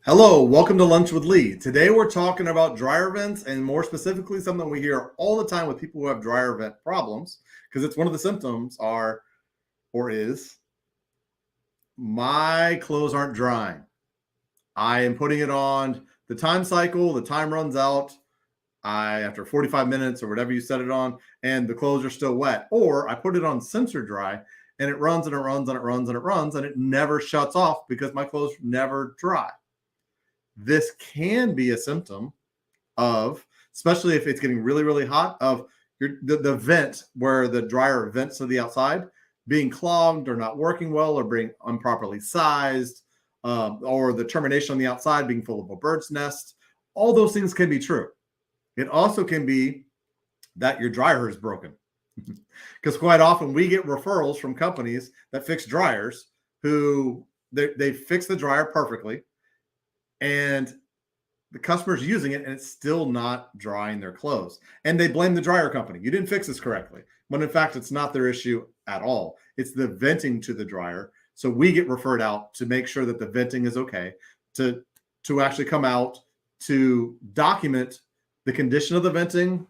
Hello, welcome to Lunch with Lee. Today we're talking about dryer vents and more specifically something we hear all the time with people who have dryer vent problems because it's one of the symptoms is my clothes aren't drying. I am putting it on the time cycle, the time runs out. After 45 minutes or whatever you set it on, and the clothes are still wet. Or I put it on sensor dry and it runs and it runs and it runs and it runs and it never shuts off because my clothes never dry. This can be a symptom of, especially if it's getting really, really hot, of the vent where the dryer vents to the outside being clogged or not working well or being improperly sized, or the termination on the outside being full of a bird's nest. All those things can be true. It also can be that your dryer is broken. Because quite often we get referrals from companies that fix dryers who they fix the dryer perfectly and the customer's using it and it's still not drying their clothes. And they blame the dryer company. You didn't fix this correctly. When in fact, it's not their issue at all. It's the venting to the dryer. So we get referred out to make sure that the venting is okay, to actually come out to document the condition of the venting,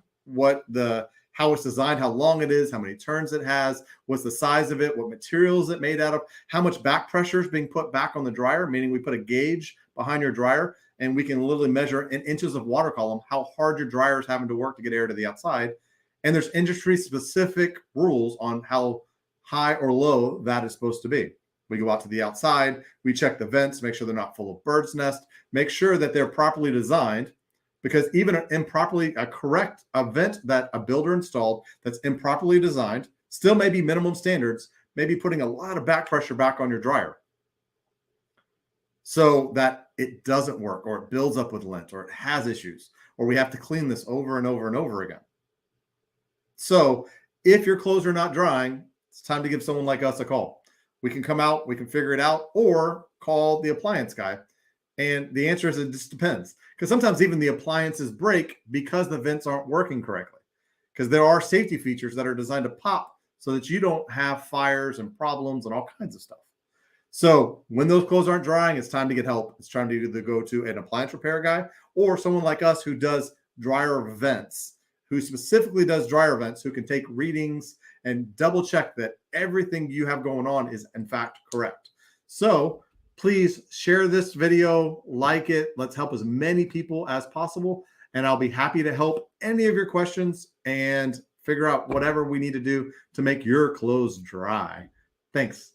how it's designed, how long it is, how many turns it has, what's the size of it, what materials it made out of, how much back pressure is being put back on the dryer, meaning we put a gauge behind your dryer and we can literally measure in inches of water column how hard your dryer is having to work to get air to the outside. And there's industry specific rules on how high or low that is supposed to be. We go out to the outside, we check the vents, make sure they're not full of bird's nest, make sure that they're properly designed, because even a vent that a builder installed that's improperly designed still may be minimum standards, maybe putting a lot of back pressure back on your dryer so that it doesn't work, or it builds up with lint, or it has issues, or we have to clean this over and over and over again. So if your clothes are not drying, it's time to give someone like us a call. We can come out, we can figure it out, or call the appliance guy. And the answer is it just depends, because sometimes even the appliances break because the vents aren't working correctly, because there are safety features that are designed to pop so that you don't have fires and problems and all kinds of stuff. So when those clothes aren't drying, it's time to get help. It's time to either go to an appliance repair guy or someone like us who does dryer vents, who specifically does dryer vents, who can take readings and double check that everything you have going on is in fact correct. So please share this video, like it. Let's help as many people as possible. And I'll be happy to help any of your questions and figure out whatever we need to do to make your clothes dry. Thanks.